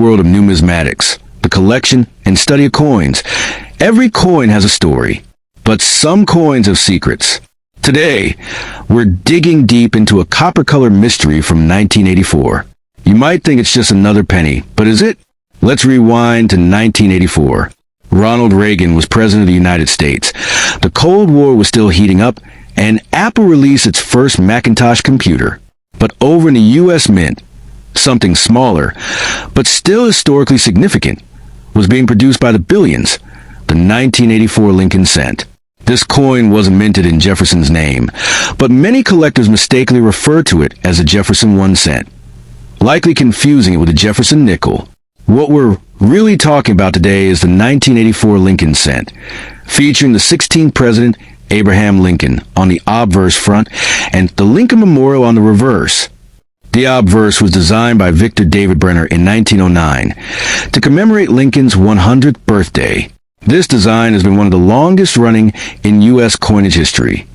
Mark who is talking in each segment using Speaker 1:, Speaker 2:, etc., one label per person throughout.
Speaker 1: world of numismatics, the collection and study of coins. Every coin has a story, but some coins have secrets. Today, we're digging deep into a copper-colored mystery from 1984. You might think it's just another penny, but is it? Let's rewind to 1984. Ronald Reagan was president of the United States. The Cold War was still heating up, and Apple released its first Macintosh computer. But over in the U.S. Mint, something smaller, but still historically significant, was being produced by the billions, the 1984 Lincoln cent. This coin wasn't minted in Jefferson's name, but many collectors mistakenly refer to it as a Jefferson 1 cent, likely confusing it with a Jefferson nickel. What we're really talking about today is the 1984 Lincoln cent, featuring the 16th President Abraham Lincoln on the obverse front and the Lincoln Memorial on the reverse. The obverse was designed by Victor David Brenner in 1909 to commemorate Lincoln's 100th birthday. This design has been one of the longest running in U.S. coinage history.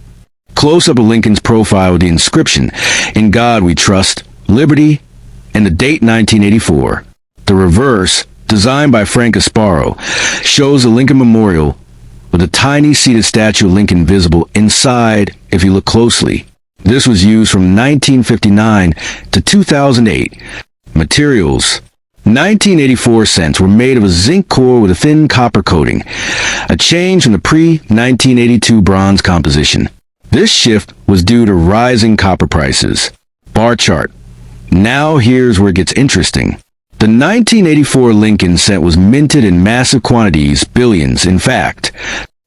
Speaker 1: Close-up of Lincoln's profile with the inscription, "In God We Trust, Liberty," and the date 1984. The reverse, designed by Frank Asparo, shows the Lincoln Memorial with a tiny seated statue of Lincoln visible inside if you look closely. This was used from 1959 to 2008. Materials. 1984 cents were made of a zinc core with a thin copper coating, a change from the pre-1982 bronze composition. This shift was due to rising copper prices. Bar chart. Now here's where it gets interesting. The 1984 Lincoln cent was minted in massive quantities, billions, in fact.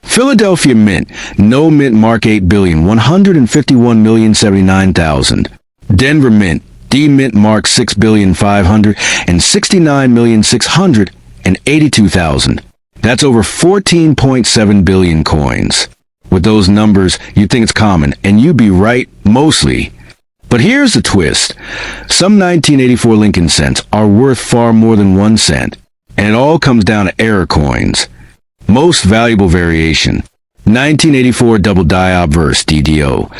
Speaker 1: Philadelphia Mint, no mint mark 8 billion, 151,079,000. Denver Mint, D mint mark 6,569,682,000. That's over 14.7 billion coins. With those numbers, you'd think it's common, and you'd be right, mostly. But here's the twist. Some 1984 Lincoln cents are worth far more than 1 cent, and it all comes down to error coins. Most valuable variation. 1984 double die obverse DDO.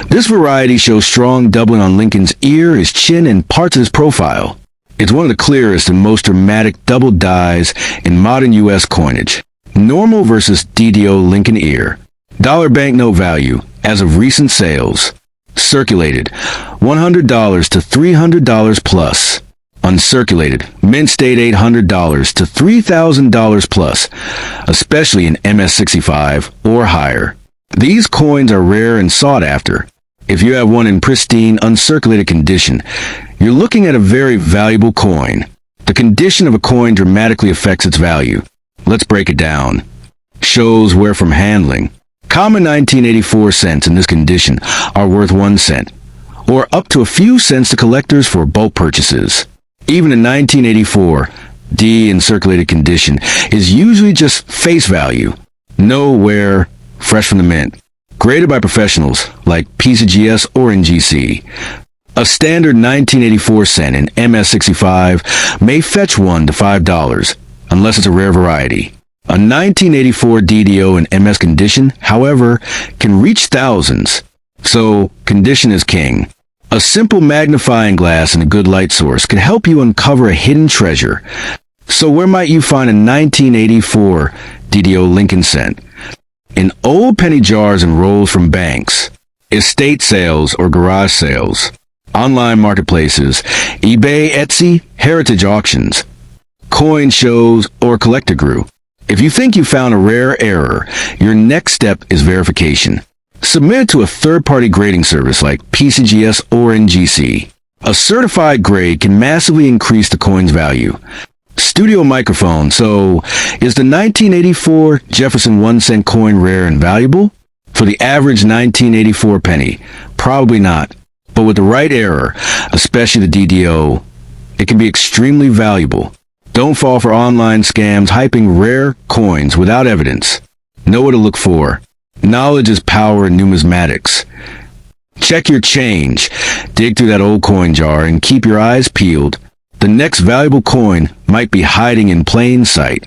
Speaker 1: This variety shows strong doubling on Lincoln's ear, his chin, and parts of his profile. It's one of the clearest and most dramatic double dies in modern U.S. coinage. Normal versus DDO Lincoln ear. Dollar banknote value as of recent sales. Circulated, $100 to $300 plus. Uncirculated, mint state $800 to $3,000 plus, especially in MS65 or higher. These coins are rare and sought after. If you have one in pristine, uncirculated condition, you're looking at a very valuable coin. The condition of a coin dramatically affects its value. Let's break it down. Shows where from handling. Common 1984 cents in this condition are worth 1 cent, or up to a few cents to collectors for bulk purchases. Even in 1984, D in circulated condition is usually just face value. No wear, fresh from the mint. Graded by professionals like PCGS or NGC. A standard 1984 cent in MS65 may fetch $1 to $5, unless it's a rare variety. A 1984 DDO in MS condition, however, can reach thousands. So, condition is king. A simple magnifying glass and a good light source can help you uncover a hidden treasure. So where might you find a 1984 DDO Lincoln cent? In old penny jars and rolls from banks, estate sales or garage sales, online marketplaces, eBay, Etsy, heritage auctions, coin shows, or collector group. If you think you found a rare error, your next step is verification. Submit it to a third-party grading service like PCGS or NGC. A certified grade can massively increase the coin's value. Studio microphone. So, is the 1984 Jefferson 1 cent coin rare and valuable? For the average 1984 penny, probably not. But with the right error, especially the DDO, it can be extremely valuable. Don't fall for online scams hyping rare coins without evidence. Know what to look for. Knowledge is power in numismatics. Check your change. Dig through that old coin jar and keep your eyes peeled. The next valuable coin might be hiding in plain sight.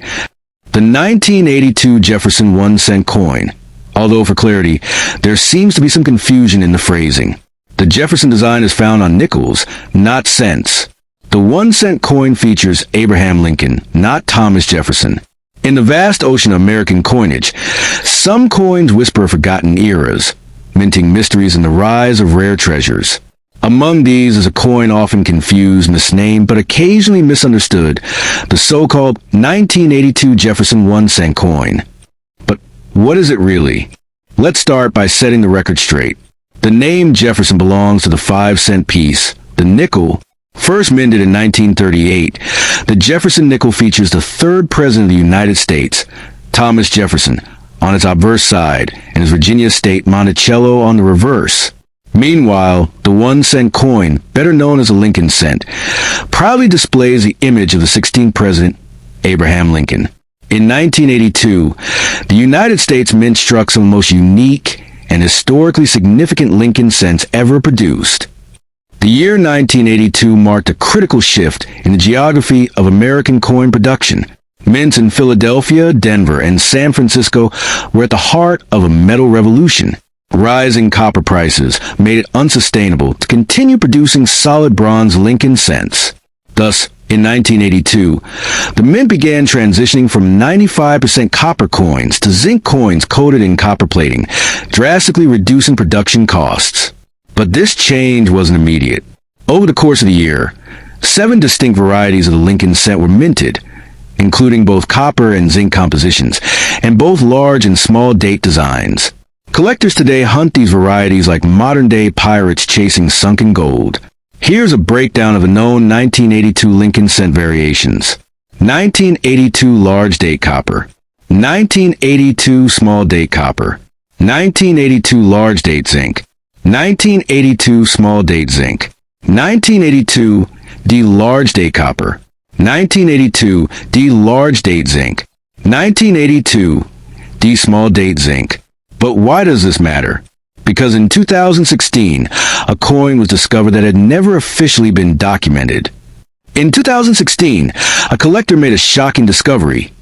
Speaker 1: The 1982 Jefferson 1 cent coin. Although for clarity, there seems to be some confusion in the phrasing. The Jefferson design is found on nickels, not cents. The 1-cent coin features Abraham Lincoln, not Thomas Jefferson. In the vast ocean of American coinage, some coins whisper forgotten eras, minting mysteries in the rise of rare treasures. Among these is a coin often confused, misnamed, but occasionally misunderstood, the so-called 1982 Jefferson 1-cent coin. But what is it really? Let's start by setting the record straight. The name Jefferson belongs to the 5-cent piece, the nickel. First minted in 1938, the Jefferson nickel features the third president of the United States, Thomas Jefferson, on its obverse side, and his Virginia State Monticello on the reverse. Meanwhile, the 1-cent coin, better known as a Lincoln cent, proudly displays the image of the 16th president, Abraham Lincoln. In 1982, the United States Mint struck some of the most unique and historically significant Lincoln cents ever produced. The year 1982 marked a critical shift in the geography of American coin production. Mints in Philadelphia, Denver, and San Francisco were at the heart of a metal revolution. Rising copper prices made it unsustainable to continue producing solid bronze Lincoln cents. Thus, in 1982, the mint began transitioning from 95% copper coins to zinc coins coated in copper plating, drastically reducing production costs. But this change wasn't immediate. Over the course of the year, 7 distinct varieties of the Lincoln cent were minted, including both copper and zinc compositions, and both large and small date designs. Collectors today hunt these varieties like modern-day pirates chasing sunken gold. Here's a breakdown of the known 1982 Lincoln cent variations. 1982 large date copper, 1982 small date copper, 1982 large date zinc, 1982 small date zinc, 1982 D large date copper, 1982 D large date zinc, 1982 D small date zinc. But why does this matter? Because in 2016, a coin was discovered that had never officially been documented. In 2016, a collector made a shocking discovery.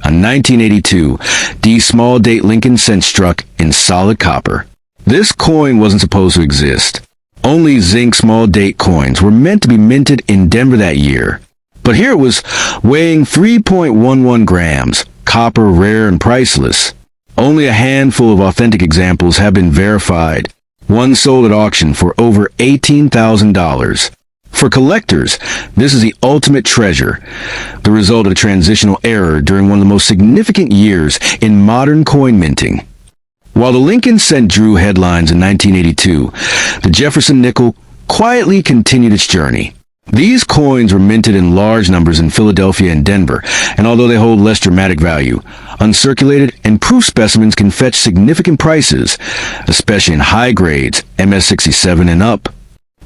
Speaker 1: A 1982 D small date Lincoln cent struck in solid copper. This coin wasn't supposed to exist. Only zinc small date coins were meant to be minted in Denver that year. But here it was, weighing 3.11 grams, copper, rare and priceless. Only a handful of authentic examples have been verified. One sold at auction for over $18,000. For collectors, this is the ultimate treasure, the result of a transitional error during one of the most significant years in modern coin minting. While the Lincoln cent drew headlines in 1982, the Jefferson nickel quietly continued its journey. These coins were minted in large numbers in Philadelphia and Denver, and although they hold less dramatic value, uncirculated and proof specimens can fetch significant prices, especially in high grades, MS-67 and up.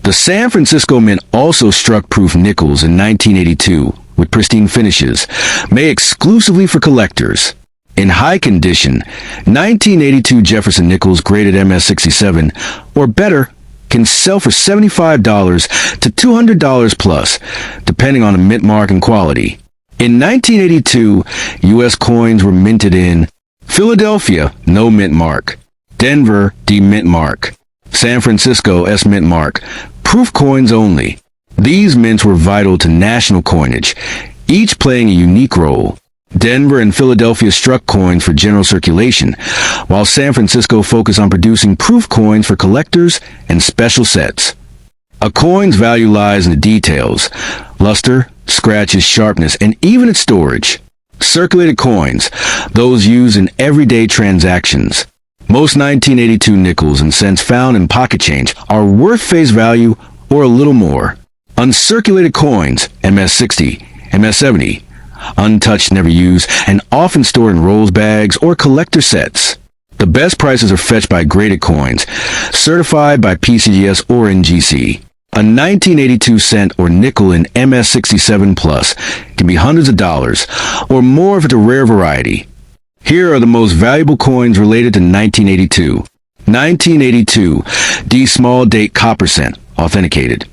Speaker 1: The San Francisco Mint also struck proof nickels in 1982 with pristine finishes, made exclusively for collectors. In high condition, 1982 Jefferson nickels graded MS-67, or better, can sell for $75 to $200 plus, depending on the mint mark and quality. In 1982, U.S. coins were minted in Philadelphia, no mint mark; Denver, D mint mark; San Francisco, S mint mark; proof coins only. These mints were vital to national coinage, each playing a unique role. Denver and Philadelphia struck coins for general circulation, while San Francisco focused on producing proof coins for collectors and special sets. A coin's value lies in the details: luster, scratches, sharpness, and even its storage. Circulated coins, those used in everyday transactions. Most 1982 nickels and cents found in pocket change are worth face value or a little more. Uncirculated coins, MS-60, MS-70, untouched, never used, and often stored in rolls bags or collector sets. The best prices are fetched by graded coins, certified by PCGS or NGC. A 1982 cent or nickel in MS-67 Plus can be hundreds of dollars, or more if it's a rare variety. Here are the most valuable coins related to 1982. 1982 D small date copper cent, authenticated,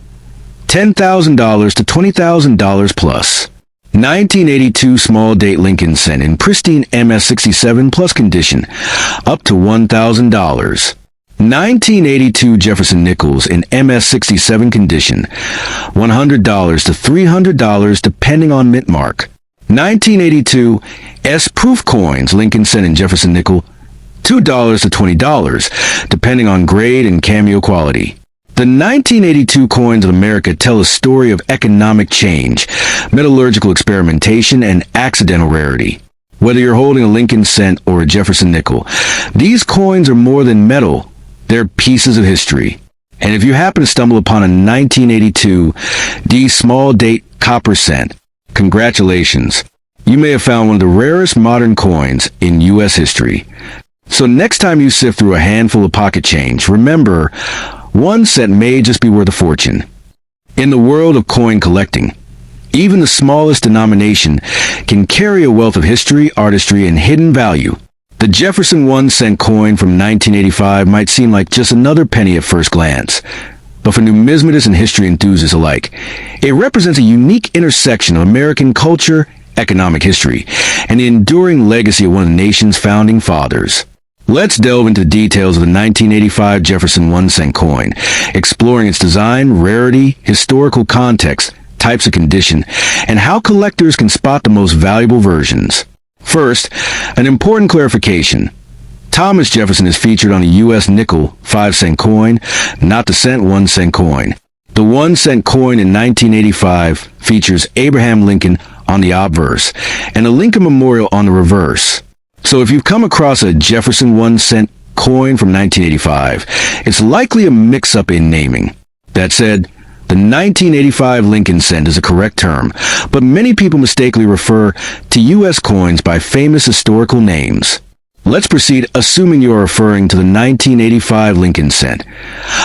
Speaker 1: $10,000 to $20,000 plus. 1982 small date Lincoln cent in pristine MS-67 plus condition, up to $1,000. 1982 Jefferson nickels in MS-67 condition, $100 to $300 depending on mint mark. 1982 S-proof coins, Lincoln cent and Jefferson nickel, $2 to $20 depending on grade and cameo quality. The 1982 coins of America tell a story of economic change, metallurgical experimentation, and accidental rarity. Whether you're holding a Lincoln cent or a Jefferson nickel, these coins are more than metal. They're pieces of history. And if you happen to stumble upon a 1982 D small date copper cent, congratulations. You may have found one of the rarest modern coins in U.S. history. So next time you sift through a handful of pocket change, remember, one cent may just be worth a fortune. In the world of coin collecting, even the smallest denomination can carry a wealth of history, artistry, and hidden value. The Jefferson 1-cent coin from 1985 might seem like just another penny at first glance, but for numismatists and history enthusiasts alike, it represents a unique intersection of American culture, economic history, and the enduring legacy of one of the nation's founding fathers. Let's delve into the details of the 1985 Jefferson 1-cent coin, exploring its design, rarity, historical context, types of condition, and how collectors can spot the most valuable versions. First, an important clarification. Thomas Jefferson is featured on the U.S. nickel 5-cent coin, not the cent 1-cent coin. The 1-cent coin in 1985 features Abraham Lincoln on the obverse and a Lincoln Memorial on the reverse. So if you've come across a Jefferson 1-cent coin from 1985, it's likely a mix-up in naming. That said, the 1985 Lincoln cent is a correct term, but many people mistakenly refer to U.S. coins by famous historical names. Let's proceed assuming you are referring to the 1985 Lincoln cent,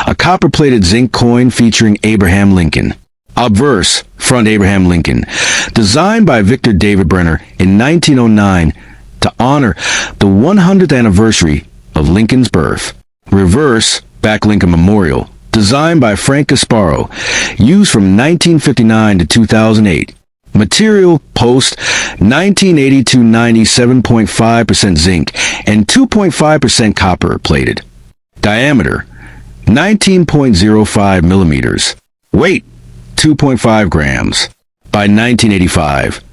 Speaker 1: a copper-plated zinc coin featuring Abraham Lincoln. Obverse, front Abraham Lincoln, designed by Victor David Brenner in 1909 to honor the 100th anniversary of Lincoln's birth. Reverse, back Lincoln Memorial, designed by Frank Gasparo, used from 1959 to 2008. Material, post, 1982 97.5% zinc and 2.5% copper plated. Diameter, 19.05 millimeters. Weight, 2.5 grams. By 1985,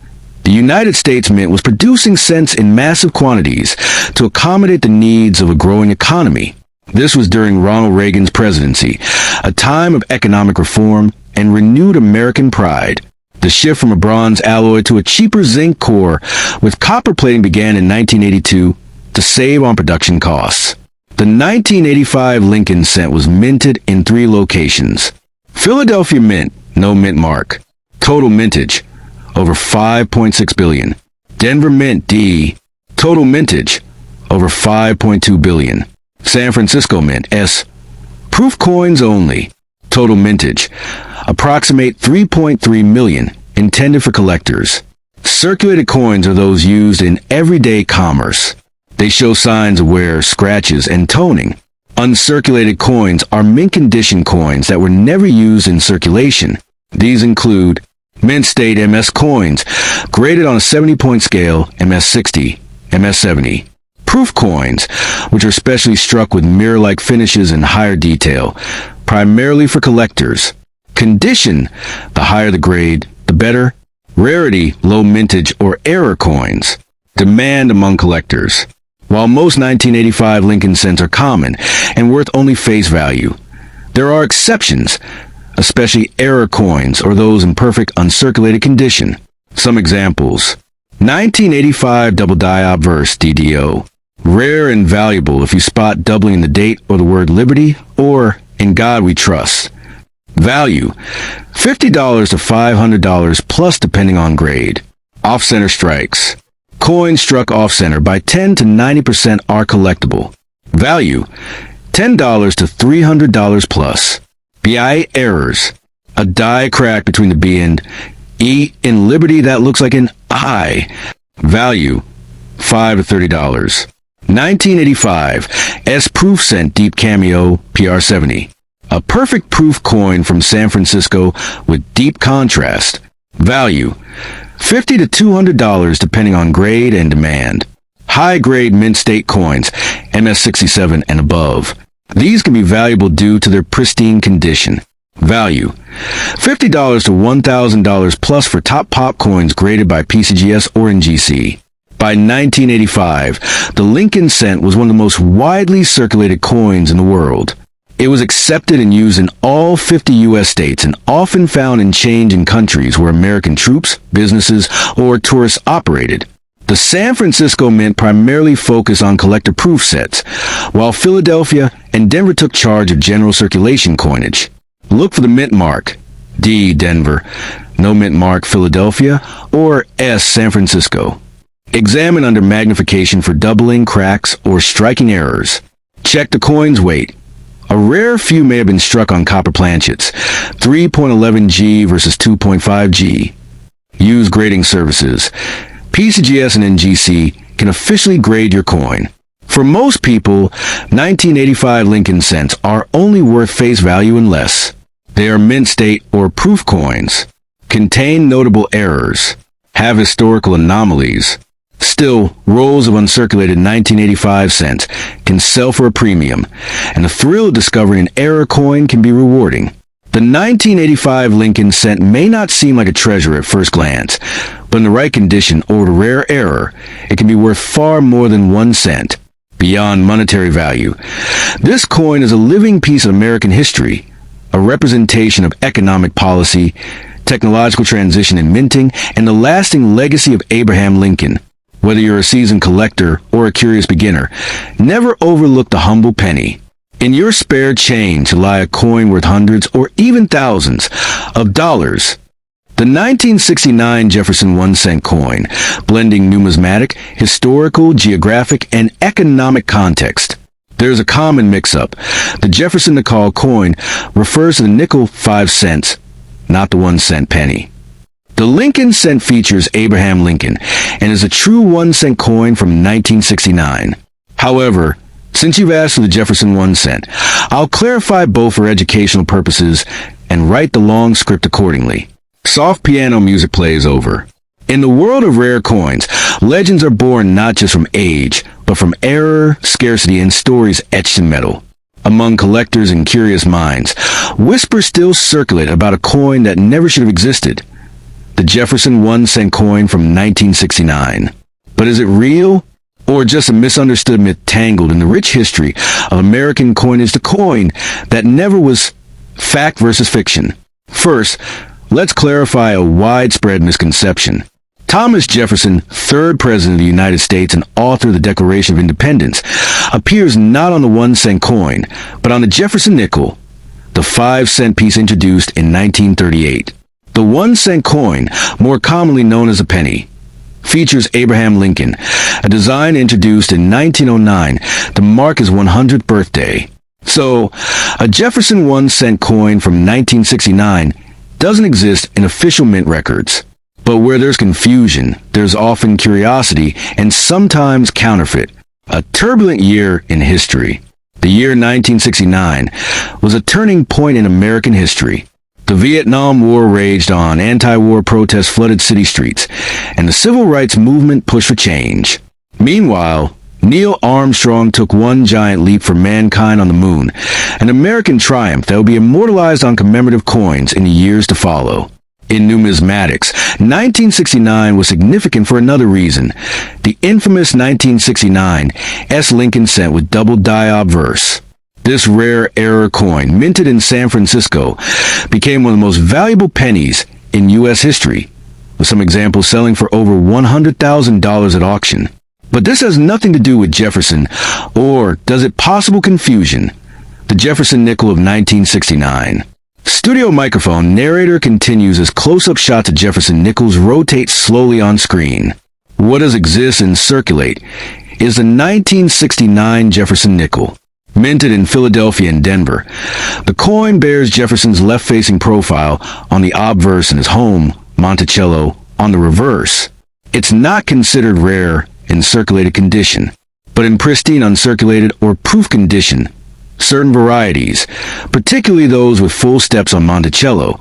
Speaker 1: the United States Mint was producing cents in massive quantities to accommodate the needs of a growing economy. This was during Ronald Reagan's presidency, a time of economic reform and renewed American pride. The shift from a bronze alloy to a cheaper zinc core with copper plating began in 1982 to save on production costs. The 1985 Lincoln cent was minted in 3 locations. Philadelphia Mint, no mint mark. Total mintage, over 5.6 billion. Denver Mint D, total mintage, over 5.2 billion. San Francisco Mint S, proof coins only. Total mintage, approximate 3.3 million, intended for collectors. Circulated coins are those used in everyday commerce. They show signs of wear, scratches, and toning. Uncirculated coins are mint condition coins that were never used in circulation. These include mint state MS coins, graded on a 70-point scale, MS60, MS70. Proof coins, which are specially struck with mirror-like finishes and higher detail, primarily for collectors. Condition, the higher the grade, the better. Rarity, low mintage or error coins. Demand among collectors. While most 1985 Lincoln cents are common and worth only face value, there are exceptions, especially error coins or those in perfect uncirculated condition. Some examples. 1985 double die obverse DDO. Rare and valuable if you spot doubling in the date or the word liberty or in God we trust. Value, $50 to $500 plus depending on grade. Off-center strikes. Coins struck off-center by 10 to 90% are collectible. Value, $10 to $300 plus. BI errors. A die crack between the B and E in liberty that looks like an I. Value, $5 to $30. 1985 S-proof cent deep cameo PR70. A perfect proof coin from San Francisco with deep contrast. Value, $50 to $200 depending on grade and demand. High-grade mint state coins, MS67 and above. These can be valuable due to their pristine condition. Value: $50 to $1,000 plus for top pop coins graded by PCGS or NGC. By 1985, the Lincoln cent was one of the most widely circulated coins in the world. It was accepted and used in all 50 U.S. states and often found in change in countries where American troops, businesses, or tourists operated. The San Francisco Mint primarily focused on collector proof sets, while Philadelphia and Denver took charge of general circulation coinage. Look for the mint mark, D, Denver, no mint mark, Philadelphia, or S, San Francisco. Examine under magnification for doubling, cracks, or striking errors. Check the coin's weight. A rare few may have been struck on copper planchets, 3.11 G versus 2.5 G. Use grading services. PCGS and NGC can officially grade your coin. For most people, 1985 Lincoln cents are only worth face value and less. They are mint state or proof coins. Contain notable errors. Have historical anomalies. Still, rolls of uncirculated 1985 cents can sell for a premium, and the thrill of discovering an error coin can be rewarding. The 1985 Lincoln cent may not seem like a treasure at first glance, but in the right condition or a rare error, it can be worth far more than 1 cent. Beyond monetary value, this coin is a living piece of American history, a representation of economic policy, technological transition in minting, and the lasting legacy of Abraham Lincoln. Whether you're a seasoned collector or a curious beginner, never overlook the humble penny. In your spare change lie a coin worth hundreds or even thousands of dollars. The 1969 Jefferson 1-cent coin, blending numismatic, historical, geographic, and economic context. There's a common mix-up. The Jefferson nickel coin refers to the nickel 5 cents, not the 1-cent penny. The Lincoln cent features Abraham Lincoln and is a true 1-cent coin from 1969. However, since you've asked for the Jefferson 1 cent, I'll clarify both for educational purposes and write the long script accordingly. Soft piano music plays over. In the world of rare coins, legends are born not just from age, but from error, scarcity, and stories etched in metal. Among collectors and curious minds, whispers still circulate about a coin that never should have existed. The Jefferson 1-cent coin from 1969. But is it real? Or just a misunderstood myth tangled in the rich history of American coinage, the coin that never was? Fact versus fiction. First, let's clarify a widespread misconception. Thomas Jefferson, 3rd President of the United States and author of the Declaration of Independence, appears not on the 1-cent coin, but on the Jefferson nickel, the 5-cent piece introduced in 1938. The 1-cent coin, more commonly known as a penny, features Abraham Lincoln, a design introduced in 1909 to mark his 100th birthday. So, a Jefferson 1-cent coin from 1969 doesn't exist in official mint records. But where there's confusion, there's often curiosity and sometimes counterfeit. A turbulent year in history. The year 1969 was a turning point in American history. The Vietnam War raged on, anti-war protests flooded city streets, and the civil rights movement pushed for change. Meanwhile, Neil Armstrong took one giant leap for mankind on the moon, an American triumph that will be immortalized on commemorative coins in the years to follow. In numismatics, 1969 was significant for another reason. The infamous 1969 S. Lincoln cent with double die obverse. This rare error coin, minted in San Francisco, became one of the most valuable pennies in U.S. history, with some examples selling for over $100,000 at auction. But this has nothing to do with Jefferson, or does it? Possible confusion. The Jefferson nickel of 1969. Studio microphone narrator continues as close-up shots of Jefferson nickels rotate slowly on screen. What does exist and circulate is the 1969 Jefferson nickel, minted in Philadelphia and Denver. The coin bears Jefferson's left-facing profile on the obverse and his home, Monticello, on the reverse. It's not considered rare in circulated condition, but in pristine uncirculated or proof condition, certain varieties, particularly those with full steps on Monticello,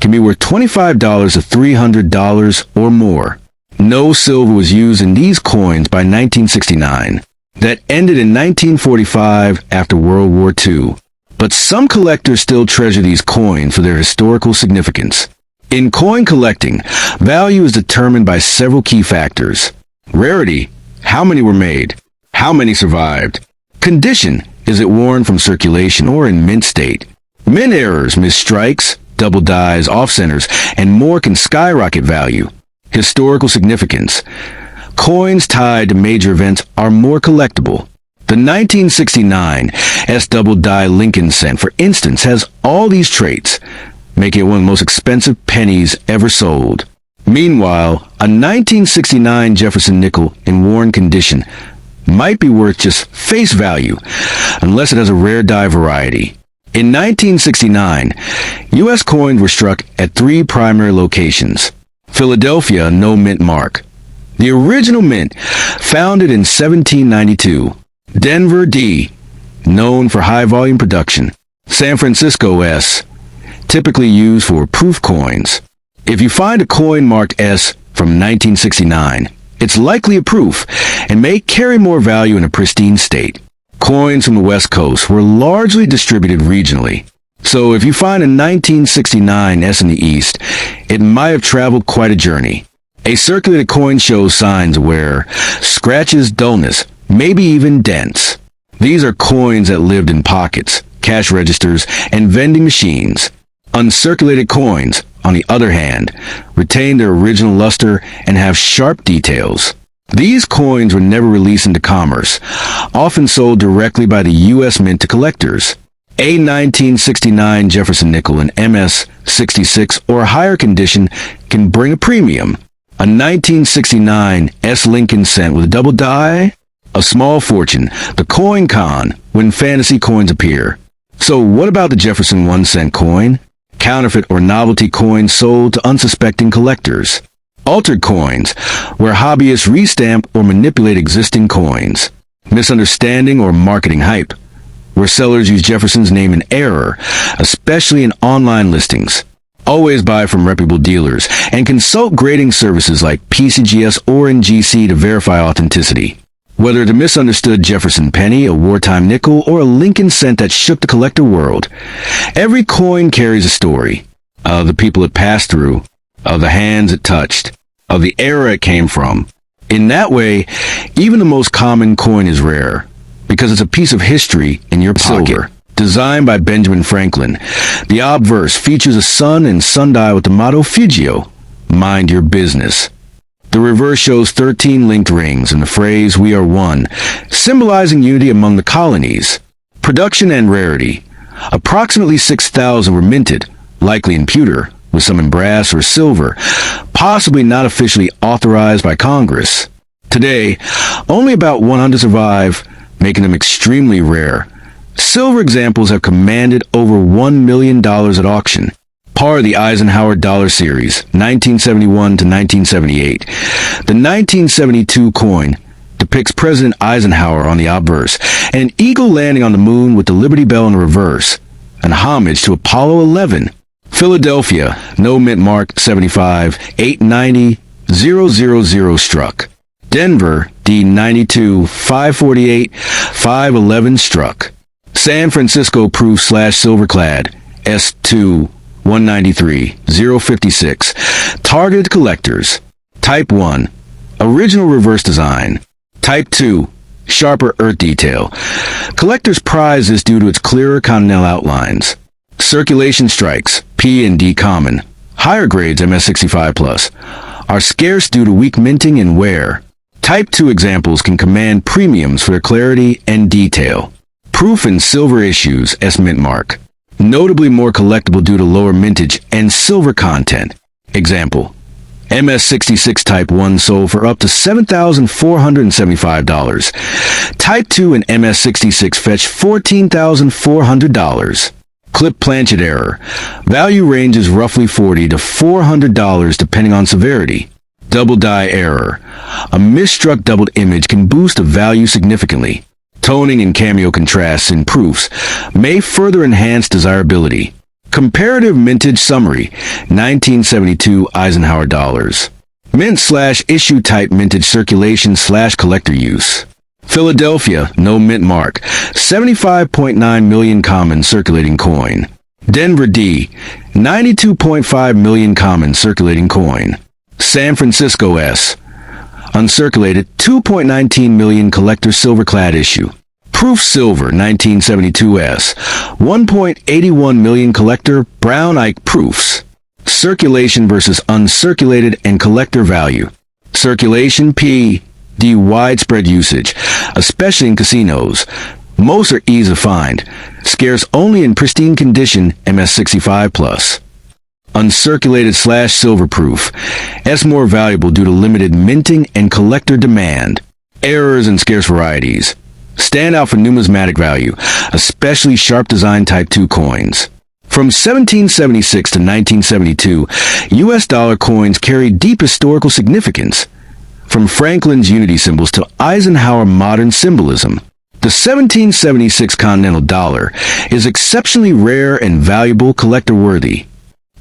Speaker 1: can be worth $25 to $300 or more. No silver was used in these coins by 1969. that ended in 1945 after World War II. But some collectors still treasure these coins for their historical significance. In coin collecting, value is determined by several key factors. Rarity, how many were made, how many survived. Condition, is it worn from circulation or in mint state. Mint errors, missed strikes, double dies, off-centers, and more can skyrocket value. Historical significance. Coins tied to major events are more collectible. The 1969 double die Lincoln cent, for instance, has all these traits, making it one of the most expensive pennies ever sold. Meanwhile, a 1969 Jefferson nickel in worn condition might be worth just face value, unless it has a rare die variety. In 1969, U.S. coins were struck at 3 primary locations. Philadelphia, no mint mark. The original mint, founded in 1792. Denver, D, known for high volume production. San Francisco, S, typically used for proof coins. If you find a coin marked S from 1969, it's likely a proof and may carry more value in a pristine state. Coins from the West Coast were largely distributed regionally. So if you find a 1969 S in the East, it might have traveled quite a journey. A circulated coin shows signs of wear, scratches, dullness, maybe even dents. These are coins that lived in pockets, cash registers, and vending machines. Uncirculated coins, on the other hand, retain their original luster and have sharp details. These coins were never released into commerce, often sold directly by the U.S. Mint to collectors. A 1969 Jefferson nickel in MS-66 or higher condition can bring a premium. A 1969 S. Lincoln cent with a double die? A small fortune, the coin con, when fantasy coins appear. So what about the Jefferson 1-cent coin? Counterfeit or novelty coins sold to unsuspecting collectors. Altered coins, where hobbyists restamp or manipulate existing coins. Misunderstanding or marketing hype, where sellers use Jefferson's name in error, especially in online listings. Always buy from reputable dealers and consult grading services like PCGS or NGC to verify authenticity. Whether it's a misunderstood Jefferson penny, a wartime nickel, or a Lincoln cent that shook the collector world, every coin carries a story of the people it passed through, of the hands it touched, of the era it came from. In that way, even the most common coin is rare, because it's a piece of history in your pocket. Silver. Designed by Benjamin Franklin, the obverse features a sun and sundial with the motto Fugio, mind your business. The reverse shows 13 linked rings and the phrase, "We are one," symbolizing unity among the colonies. Production and rarity. Approximately 6,000 were minted, likely in pewter, with some in brass or silver, possibly not officially authorized by Congress. Today, only about 100 survive, making them extremely rare. Silver examples have commanded over $1 million at auction. Part of the Eisenhower dollar series, 1971 to 1978. The 1972 coin depicts President Eisenhower on the obverse, and an eagle landing on the moon with the Liberty Bell in the reverse, an homage to Apollo 11. Philadelphia, no mint mark, 75, 890, 000 struck. Denver, D92, 548, 511 struck. San Francisco proof / silverclad, S2, 193, 056. Targeted collectors. Type 1, original reverse design. Type 2, sharper earth detail. Collectors prize this due to its clearer continental outlines. Circulation strikes, P and D common. Higher grades, MS65+, are scarce due to weak minting and wear. Type 2 examples can command premiums for their clarity and detail. Proof and silver issues, S mint mark. Notably more collectible due to lower mintage and silver content. Example, MS66 Type 1 sold for up to $7,475. Type 2 and MS66 fetched $14,400. Clip planchet error. Value ranges roughly $40 to $400 depending on severity. Double die error. A misstruck doubled image can boost the value significantly. Toning and cameo contrasts in proofs may further enhance desirability. Comparative mintage summary, 1972 Eisenhower dollars. Mint / issue type mintage circulation / collector use. Philadelphia, no mint mark, 75.9 million common circulating coin. Denver D, 92.5 million common circulating coin. San Francisco S, uncirculated, 2.19 million collector silver-clad issue. Proof silver, 1972 S, 1.81 million collector brown Ike proofs. Circulation versus uncirculated and collector value. Circulation P, D widespread usage, especially in casinos. Most are ease of find, scarce only in pristine condition MS65+. Uncirculated / silver proof, S more valuable due to limited minting and collector demand. Errors and scarce varieties. Stand out for numismatic value, especially sharp design Type 2 coins. From 1776 to 1972, U.S. dollar coins carried deep historical significance. From Franklin's unity symbols to Eisenhower modern symbolism. The 1776 Continental Dollar is exceptionally rare and valuable collector-worthy.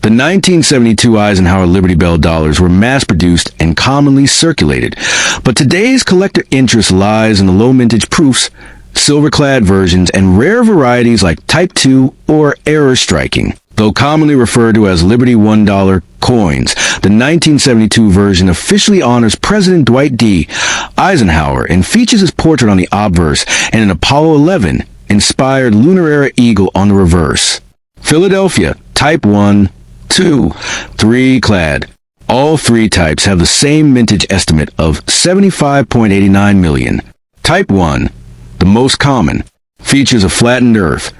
Speaker 1: The 1972 Eisenhower Liberty Bell dollars were mass-produced and commonly circulated, but today's collector interest lies in the low mintage proofs, silver-clad versions, and rare varieties like Type 2 or error striking. Though commonly referred to as Liberty $1 coins, the 1972 version officially honors President Dwight D. Eisenhower and features his portrait on the obverse and an Apollo 11 inspired lunar-era eagle on the reverse. Philadelphia, Type 1, 2, 3 clad. All three types have the same mintage estimate of 75.89 million. Type 1, the most common, features a flattened earth.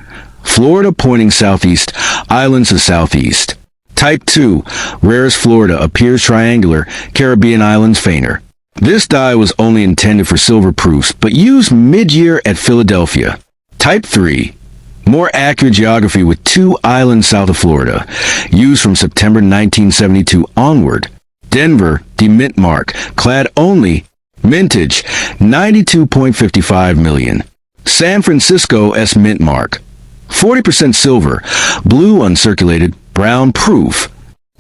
Speaker 1: Florida pointing southeast, islands to southeast. Type 2, rarest Florida, appears triangular, Caribbean islands fainter. This die was only intended for silver proofs, but used mid-year at Philadelphia. Type 3, more accurate geography with 2 islands south of Florida, used from September 1972 onward. Denver, D mint mark, clad only, mintage, 92.55 million. San Francisco S mint mark, 40% silver, blue uncirculated, brown proof.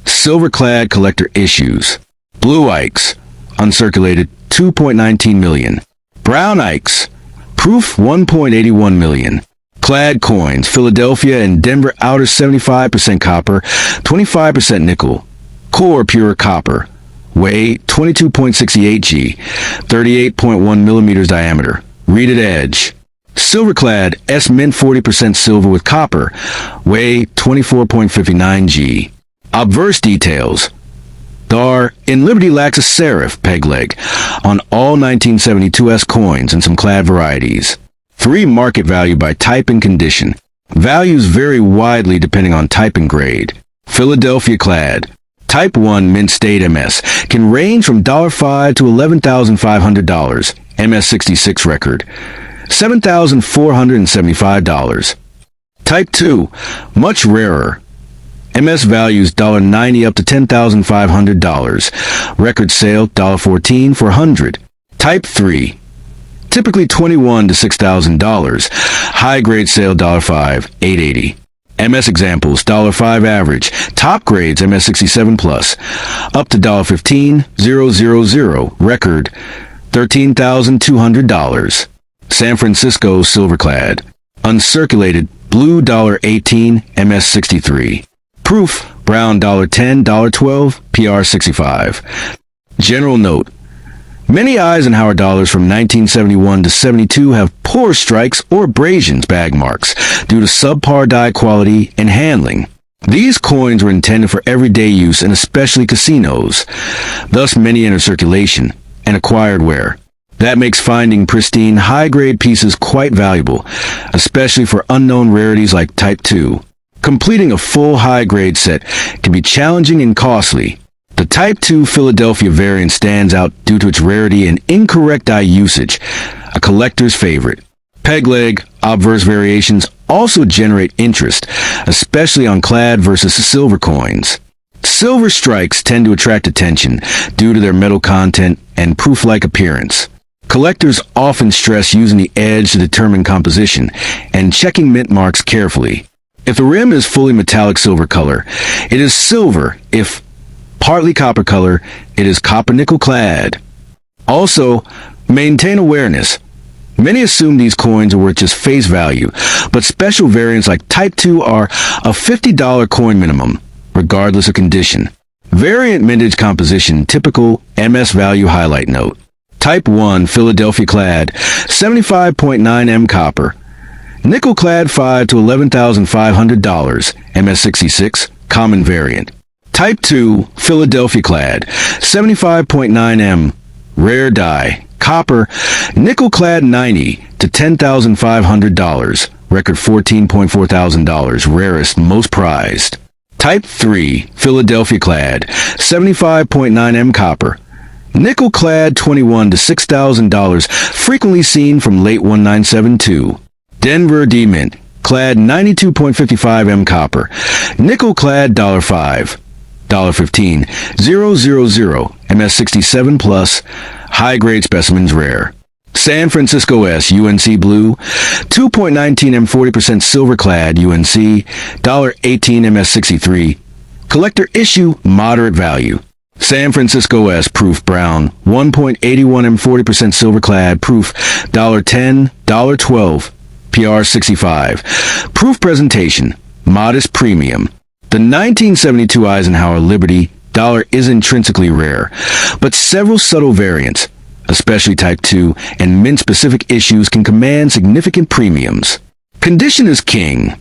Speaker 1: Silver-clad collector issues. Blue Ikes, uncirculated, 2.19 million. Brown Ikes, proof 1.81 million. Clad coins, Philadelphia and Denver outer 75% copper, 25% nickel. Core pure copper. Weight 22.68 G, 38.1 millimeters diameter. Reeded edge. Silver-clad S mint 40% silver with copper. Weight 24.59 G. Obverse details. Dar in Liberty lacks a serif peg leg on all 1972 S coins and some clad varieties. 3 market value by type and condition. Values vary widely depending on type and grade. Philadelphia clad. Type 1 mint state MS can range from $5 to $11,500. MS66 record. $7,475. Type 2, much rarer. MS values $90 up to $10,500. Record sale $14 for 100. Type 3, typically $21 to $6,000. High grade sale $5, $880. MS examples $5 average. Top grades MS67 plus. Up to $15, 000. Record $13,200. San Francisco silverclad. Uncirculated blue $18, MS63. Proof brown $10, $12, PR65. General note. Many Eisenhower dollars from 1971 to 72 have poor strikes or abrasions bag marks due to subpar die quality and handling. These coins were intended for everyday use and especially casinos. Thus many enter circulation and acquired wear. That makes finding pristine, high-grade pieces quite valuable, especially for unknown rarities like Type 2. Completing a full high-grade set can be challenging and costly. The Type 2 Philadelphia variant stands out due to its rarity and incorrect die usage, a collector's favorite. Peg leg, obverse variations also generate interest, especially on clad versus silver coins. Silver strikes tend to attract attention due to their metal content and proof-like appearance. Collectors often stress using the edge to determine composition and checking mint marks carefully. If the rim is fully metallic silver color, it is silver. If partly copper color, it is copper nickel clad. Also, maintain awareness. Many assume these coins are worth just face value, but special variants like Type 2 are a $50 coin minimum, regardless of condition. Variant mintage composition, typical MS value highlight note. Type 1 Philadelphia clad, 75.9 M copper. Nickel clad $5 to $11,500, MS66, common variant. Type 2 Philadelphia clad, 75.9 M, rare die. Copper, nickel clad $90 to $10,500, record $14.4 thousand, rarest, most prized. Type 3 Philadelphia clad, 75.9 M copper. Nickel clad $21 to $6,000, frequently seen from late 1972. Denver D-Mint, clad 92.55 M copper. Nickel clad $5, $15, 000, MS67 plus, high-grade specimens rare. San Francisco S, UNC Blue, 2.19 M 40% silver-clad UNC, $18 MS63. Collector issue, moderate value. San Francisco S Proof Brown, 1.81 M 40% silver-clad proof, $10, $12, PR 65. Proof presentation, modest premium. The 1972 Eisenhower Liberty dollar is intrinsically rare, but several subtle variants, especially Type 2 and mint-specific issues, can command significant premiums. Condition is king.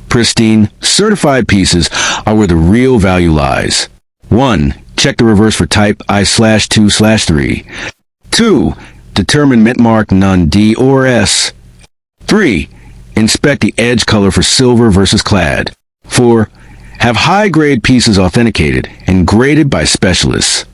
Speaker 1: Pristine, certified pieces are where the real value lies. 1. Check the reverse for type I/2/3. 2. Determine mint mark none D or S. 3. Inspect the edge color for silver versus clad. 4. Have high-grade pieces authenticated and graded by specialists.